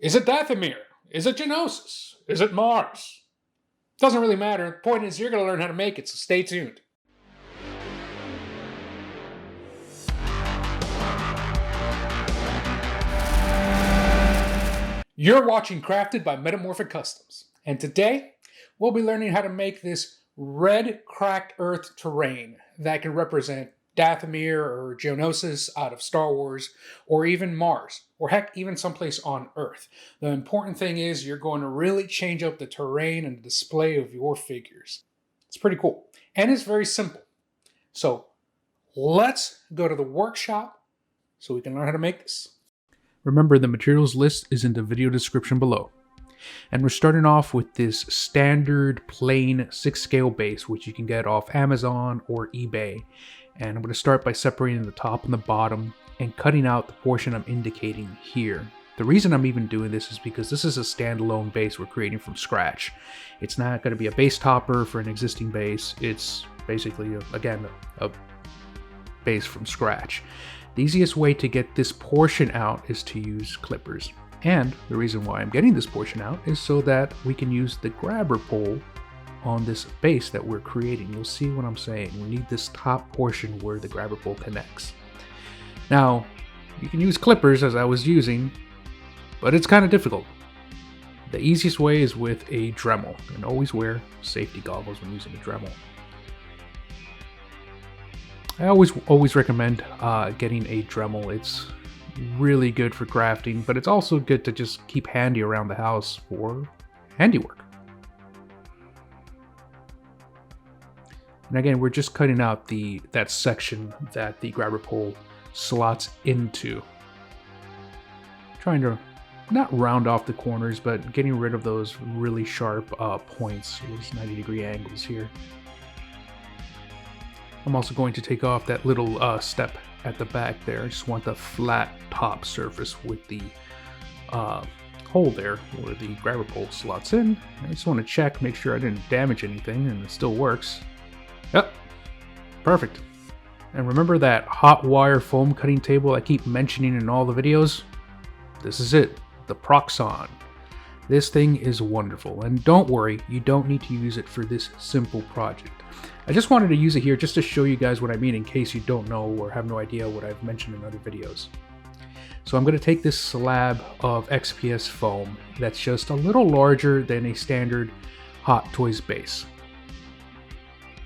Is it Dathomir? Is it Geonosis? Is it Mars? Doesn't really matter. The point is you're going to learn how to make it, so stay tuned. You're watching Crafted by Metamorphic Customs, and today we'll be learning how to make this red cracked earth terrain that can represent Dathomir or Geonosis out of Star Wars, or even Mars, or heck, even someplace on Earth. The important thing is you're going to really change up the terrain and the display of your figures. It's pretty cool, and it's very simple. So let's go to the workshop so we can learn how to make this. Remember, the materials list is in the video description below. And we're starting off with this standard plain 6-scale base, which you can get off Amazon or eBay. And I'm going to start by separating the top and the bottom and cutting out the portion I'm indicating here. The reason I'm even doing this is because this is a standalone base we're creating from scratch. It's not going to be a base topper for an existing base. It's basically, again, a base from scratch. The easiest way to get this portion out is to use clippers. And the reason why I'm getting this portion out is so that we can use the grabber pole on this base that we're creating. You'll see what I'm saying. We need this top portion where the grabber pole connects. Now, you can use clippers as I was using, but it's kind of difficult. The easiest way is with a Dremel, and always wear safety goggles when using a Dremel. I always recommend getting a Dremel. It's really good for crafting, but it's also good to just keep handy around the house for handiwork. And again, we're just cutting out that section that the grabber pole slots into. Trying to not round off the corners, but getting rid of those really sharp points, those 90-degree angles here. I'm also going to take off that little step at the back there. I just want the flat top surface with the hole there where the grabber pole slots in. I just want to check, make sure I didn't damage anything, and it still works. Yep, perfect. And remember that hot wire foam cutting table I keep mentioning in all the videos? This is it, the Proxxon. This thing is wonderful, and don't worry, you don't need to use it for this simple project. I just wanted to use it here just to show you guys what I mean in case you don't know or have no idea what I've mentioned in other videos. So I'm going to take this slab of XPS foam that's just a little larger than a standard Hot Toys base.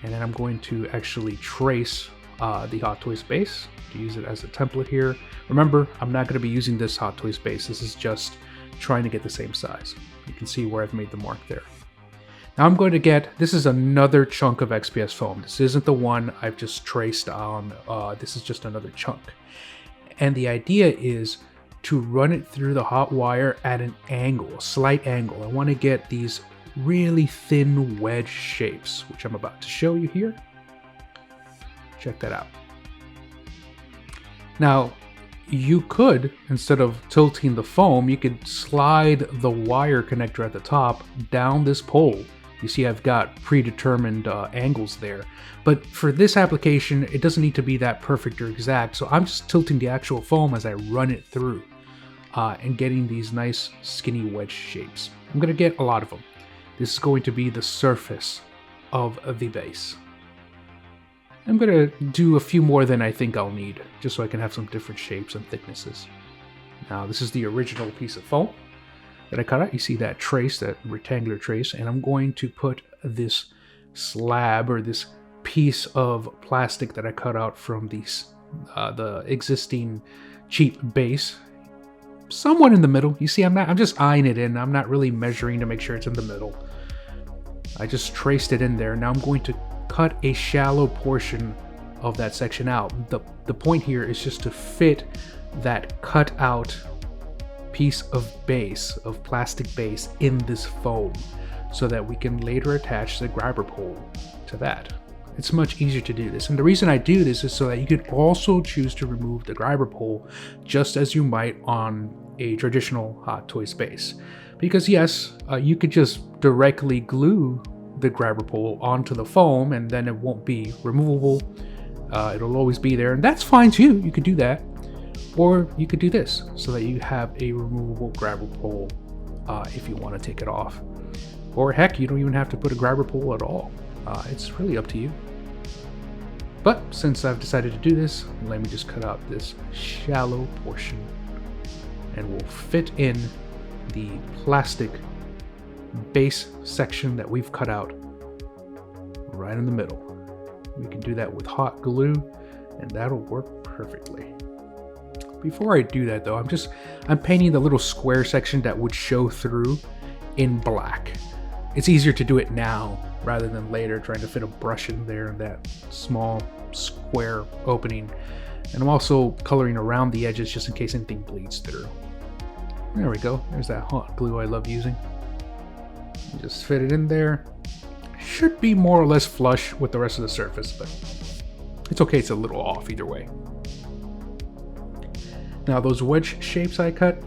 And then I'm going to actually trace the Hot Toys base to use it as a template here. Remember, I'm not going to be using this Hot Toys base. This is just trying to get the same size. You can see where I've made the mark there. Now I'm going to this is another chunk of XPS foam. This isn't the one I've just traced on, this is just another chunk. And the idea is to run it through the hot wire at an angle, a slight angle. I want to get these really thin wedge shapes, which I'm about to show you here. Check that out. Now, you could, instead of tilting the foam, you could slide the wire connector at the top down this pole. You see I've got predetermined angles there. But for this application, it doesn't need to be that perfect or exact, so I'm just tilting the actual foam as I run it through and getting these nice skinny wedge shapes. I'm going to get a lot of them. This is going to be the surface of the base. I'm going to do a few more than I think I'll need, just so I can have some different shapes and thicknesses. Now, this is the original piece of foam that I cut out. You see that trace, that rectangular trace, and I'm going to put this slab or this piece of plastic that I cut out from the existing cheap base somewhat in the middle. You see, I'm just eyeing it in. I'm not really measuring to make sure it's in the middle. I just traced it in there. Now I'm going to cut a shallow portion of that section out. The point here is just to fit that cut out piece of base, of plastic base, in this foam so that we can later attach the grabber pole to that. It's much easier to do this, and the reason I do this is so that you could also choose to remove the grabber pole just as you might on a traditional Hot Toys base. Because yes, you could just directly glue the grabber pole onto the foam and then it won't be removable. It'll always be there, and that's fine too. You could do that. Or you could do this so that you have a removable grabber pole if you want to take it off. Or heck, you don't even have to put a grabber pole at all. It's really up to you. But since I've decided to do this, let me just cut out this shallow portion and we'll fit in the plastic base section that we've cut out right in the middle. We can do that with hot glue and that'll work perfectly. Before I do that though, I'm painting the little square section that would show through in black. It's easier to do it now rather than later trying to fit a brush in there in that small square opening. And I'm also coloring around the edges just in case anything bleeds through. There we go. There's that hot glue I love using. Just fit it in there. Should be more or less flush with the rest of the surface, but it's okay. It's a little off either way. Now those wedge shapes I cut,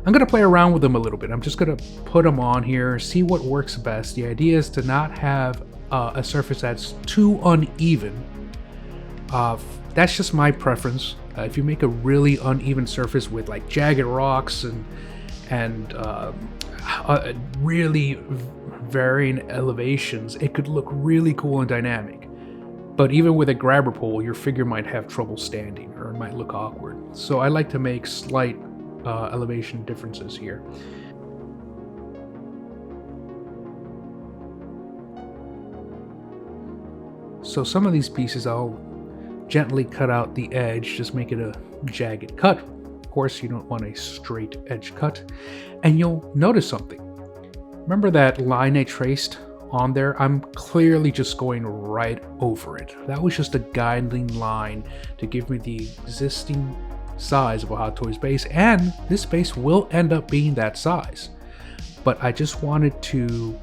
I'm going to play around with them a little bit. I'm just going to put them on here, see what works best. The idea is to not have a surface that's too uneven. That's just my preference. If you make a really uneven surface with like jagged rocks and really varying elevations, it could look really cool and dynamic. But even with a grabber pole, your figure might have trouble standing or it might look awkward. So I like to make slight elevation differences here. So some of these pieces I'll gently cut out the edge, just make it a jagged cut. Of course, you don't want a straight edge cut. And you'll notice something. Remember that line I traced on there? I'm clearly just going right over it. That was just a guiding line to give me the existing size of a Hot Toys base, and this base will end up being that size. But I just wanted to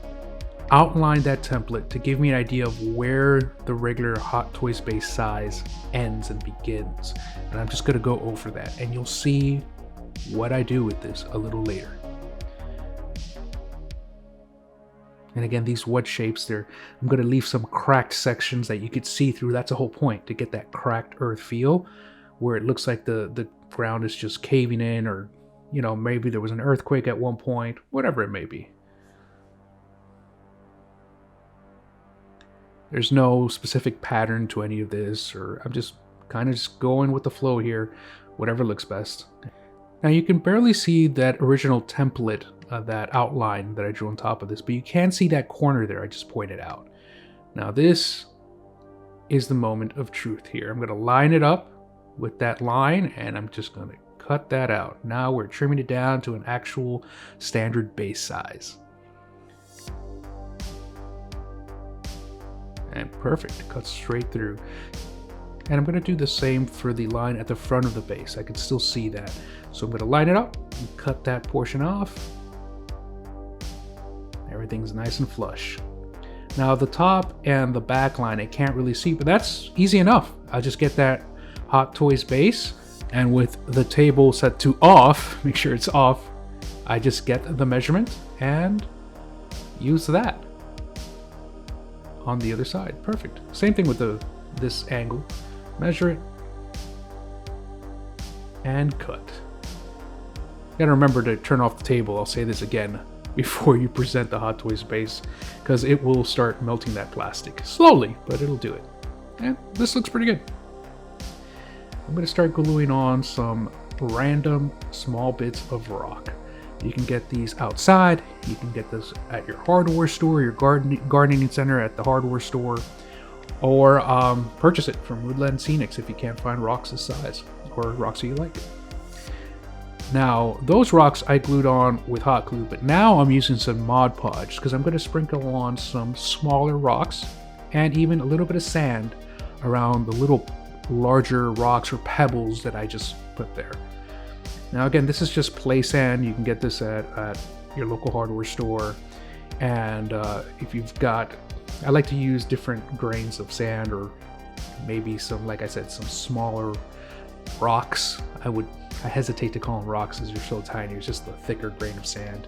outline that template to give me an idea of where the regular Hot Toys base size ends and begins. And I'm just going to go over that, and you'll see what I do with this a little later. And again, these wedge shapes, I'm going to leave some cracked sections that you could see through. That's the whole point, to get that cracked earth feel, where it looks like the ground is just caving in, or, you know, maybe there was an earthquake at one point, whatever it may be. There's no specific pattern to any of this, or I'm just kind of just going with the flow here, whatever looks best. Now you can barely see that original template, that outline that I drew on top of this, but you can see that corner there I just pointed out. Now this is the moment of truth here. I'm going to line it up with that line, and I'm just going to cut that out. Now we're trimming it down to an actual standard base size. And perfect, cuts straight through. And I'm going to do the same for the line at the front of the base. I can still see that. So I'm going to line it up and cut that portion off. Everything's nice and flush. Now the top and the back line I can't really see, but that's easy enough. I'll just get that Hot Toys base, and with the table set to off, make sure it's off, I just get the measurement and use that on the other side. Perfect. Same thing with this angle. Measure it and cut. You gotta remember to turn off the table. I'll say this again before you present the Hot Toys base, because it will start melting that plastic slowly, but it'll do it. And this looks pretty good. I'm going to start gluing on some random small bits of rock. You can get these outside, you can get this at your hardware store, your gardening center at the hardware store, or purchase it from Woodland Scenics if you can't find rocks this size, or rocks that you like. Now, those rocks I glued on with hot glue, but now I'm using some Mod Podge because I'm going to sprinkle on some smaller rocks and even a little bit of sand around the little larger rocks or pebbles that I just put there. Now again, this is just play sand. You can get this at your local hardware store. And if you've got, I like to use different grains of sand, or maybe some, like I said, some smaller rocks. I hesitate to call them rocks as they're so tiny. It's just a thicker grain of sand.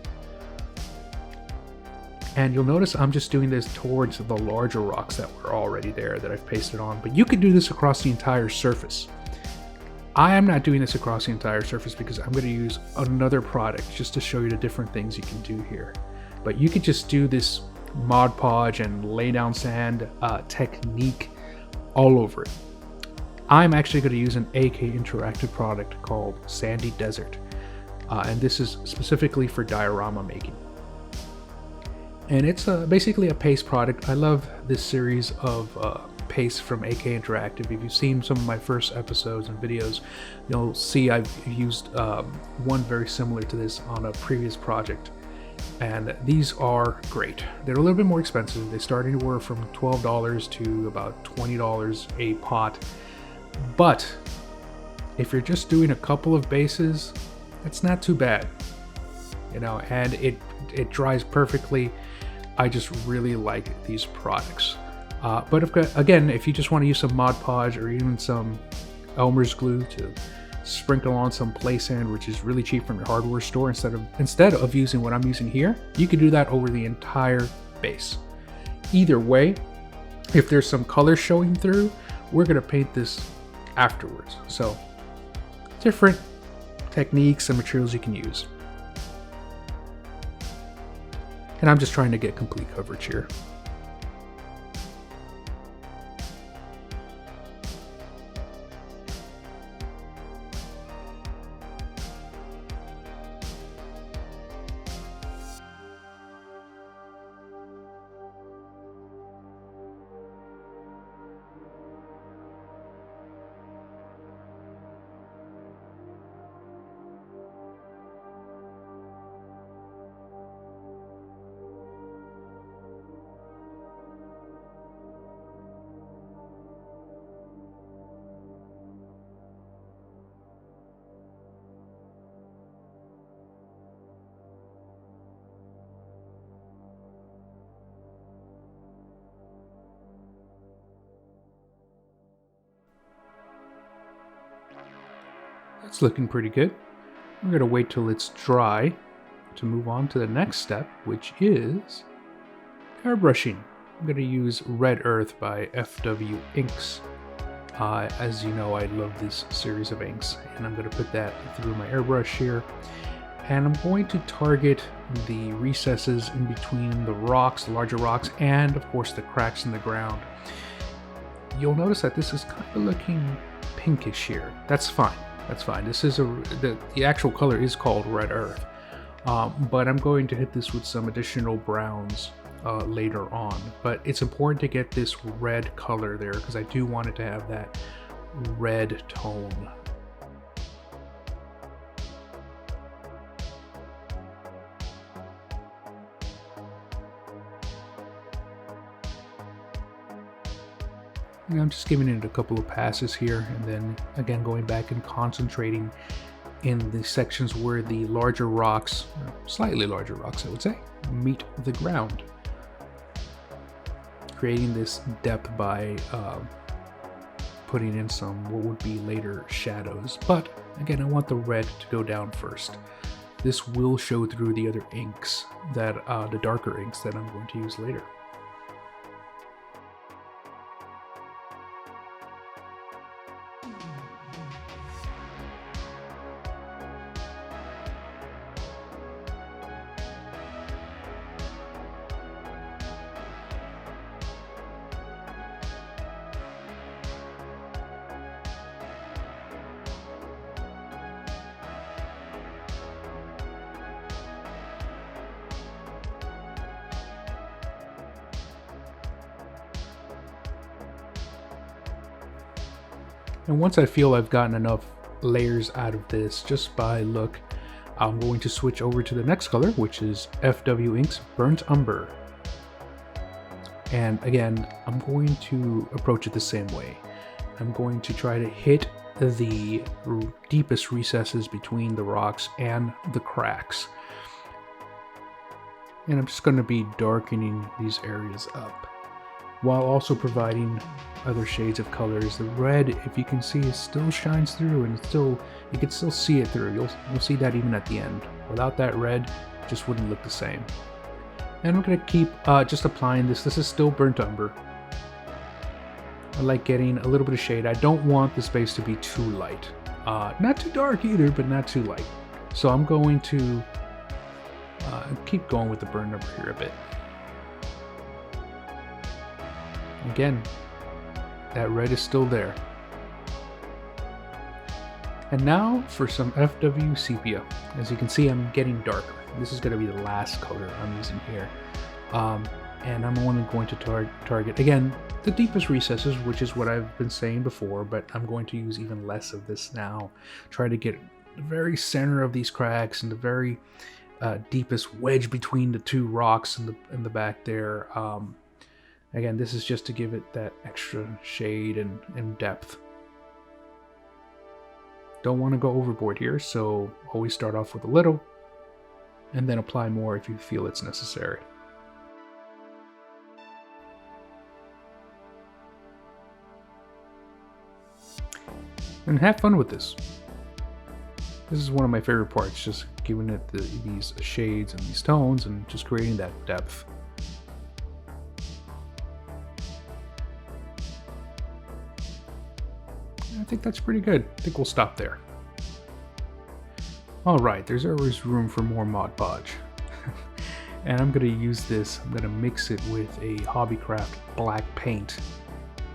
And you'll notice I'm just doing this towards the larger rocks that were already there that I've pasted on. But you could do this across the entire surface. I am not doing this across the entire surface because I'm going to use another product just to show you the different things you can do here. But you could just do this Mod Podge and lay down sand technique all over it. I'm actually going to use an AK Interactive product called Sandy Desert, and this is specifically for diorama making. And it's basically a paste product. I love this series of paste from AK Interactive. If you've seen some of my first episodes and videos, you'll see I've used one very similar to this on a previous project. And these are great. They're a little bit more expensive. They start anywhere from $12 to about $20 a pot. But if you're just doing a couple of bases, it's not too bad, you know, and it dries perfectly. I just really like these products. But again, if you just want to use some Mod Podge or even some Elmer's glue to sprinkle on some play sand, which is really cheap from your hardware store, instead of using what I'm using here, you can do that over the entire base. Either way, if there's some color showing through, we're going to paint this afterwards. So different techniques and materials you can use. And I'm just trying to get complete coverage here. It's looking pretty good. We're going to wait till it's dry to move on to the next step, which is airbrushing. I'm going to use Red Earth by FW Inks. As you know, I love this series of inks, and I'm going to put that through my airbrush here. And I'm going to target the recesses in between the rocks, the larger rocks, and of course the cracks in the ground. You'll notice that this is kind of looking pinkish here. That's fine. That's fine. This is the actual color is called Red Earth, but I'm going to hit this with some additional browns later on. But it's important to get this red color there because I do want it to have that red tone. And I'm just giving it a couple of passes here, and then again going back and concentrating in the sections where the larger rocks, slightly larger rocks I would say, meet the ground. Creating this depth by putting in some what would be later shadows. But again, I want the red to go down first. This will show through the other inks, that the darker inks that I'm going to use later. And once I feel I've gotten enough layers out of this just by look, I'm going to switch over to the next color, which is FW Inks Burnt Umber. And again, I'm going to approach it the same way. I'm going to try to hit the deepest recesses between the rocks and the cracks. And I'm just going to be darkening these areas up, while also providing other shades of colors. The red, if you can see, it still shines through, and you can still see it through. You'll see that even at the end. Without that red, it just wouldn't look the same. And we're going to keep just applying this. This is still burnt umber. I like getting a little bit of shade. I don't want the space to be too light. Not too dark either, but not too light. So I'm going to keep going with the burn number here a bit. Again, that red is still there. And now for some FW sepia. As you can see, I'm getting darker. This is going to be the last color I'm using here. And I'm only going to target, again, the deepest recesses, which is what I've been saying before, but I'm going to use even less of this now. Try to get the very center of these cracks and the very deepest wedge between the two rocks in the back there. Again, this is just to give it that extra shade and depth. Don't want to go overboard here, so always start off with a little and then apply more if you feel it's necessary. And have fun with this. This is one of my favorite parts, just giving it these shades and these tones and just creating that depth. I think that's pretty good. I think we'll stop there. Alright, there's always room for more Mod Podge. And I'm going to use this, I'm going to mix it with a Hobbycraft black paint.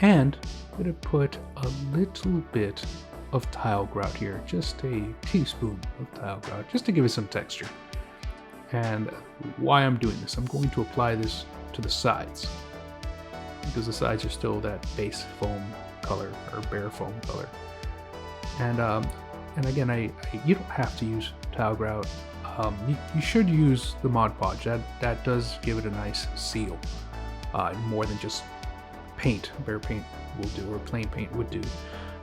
And I'm going to put a little bit of tile grout here, just a teaspoon of tile grout, just to give it some texture. And why I'm doing this, I'm going to apply this to the sides, because the sides are still that base foam color or bare foam color. And again, you don't have to use tile grout. You should use the Mod Podge. That does give it a nice seal, more than just paint. Bare paint will do, or plain paint would do.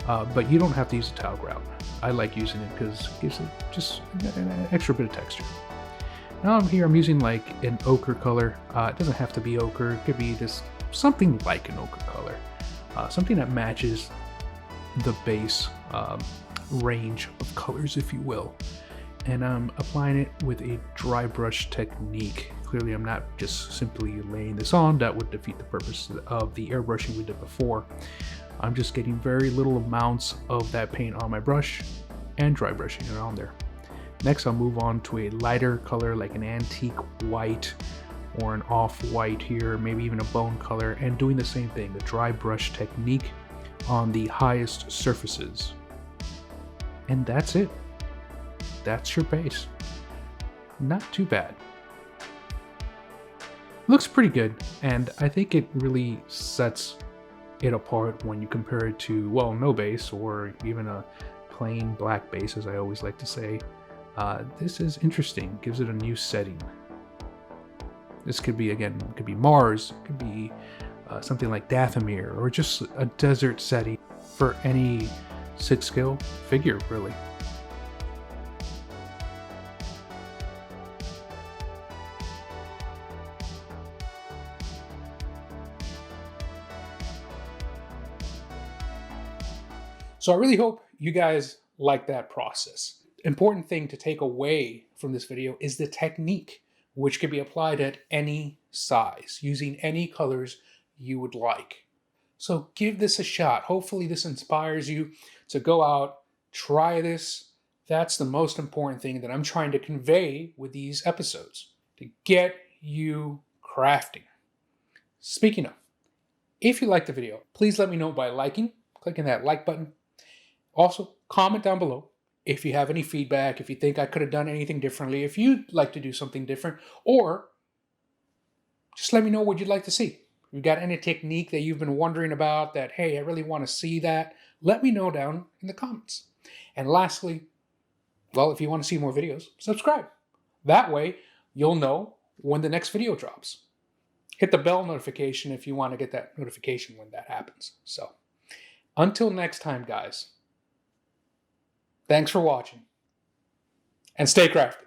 But you don't have to use a tile grout. I like using it because it gives it just an extra bit of texture. Now I'm using like an ochre color. It doesn't have to be ochre. It could be just something like an ochre color. Something that matches the base range of colors, if you will. And I'm applying it with a dry brush technique. Clearly I'm not just simply laying this on. That would defeat the purpose of the airbrushing we did before. I'm just getting very little amounts of that paint on my brush and dry brushing it on there. Next I'll move on to a lighter color like an antique white or an off-white here, maybe even a bone color, and doing the same thing, the dry brush technique on the highest surfaces. And that's it. That's your base. Not too bad. Looks pretty good, and I think it really sets it apart when you compare it to, well, no base or even a plain black base, as I always like to say. This is interesting, gives it a new setting. This could be, again, it could be Mars, it could be something like Dathomir, or just a desert setting for any 6-scale figure, really. So I really hope you guys like that process. Important thing to take away from this video is the technique, which can be applied at any size, using any colors you would like. So give this a shot. Hopefully this inspires you to go out, try this. That's the most important thing that I'm trying to convey with these episodes, to get you crafting. Speaking of, if you liked the video, please let me know by clicking that like button. Also, comment down below if you have any feedback, if you think I could have done anything differently, if you'd like to do something different, or just let me know what you'd like to see. If you've got any technique that you've been wondering about that, hey, I really want to see that, let me know down in the comments. And lastly, well, if you want to see more videos, subscribe. That way, you'll know when the next video drops. Hit the bell notification if you want to get that notification when that happens. So, until next time, guys. Thanks for watching, and stay crafty.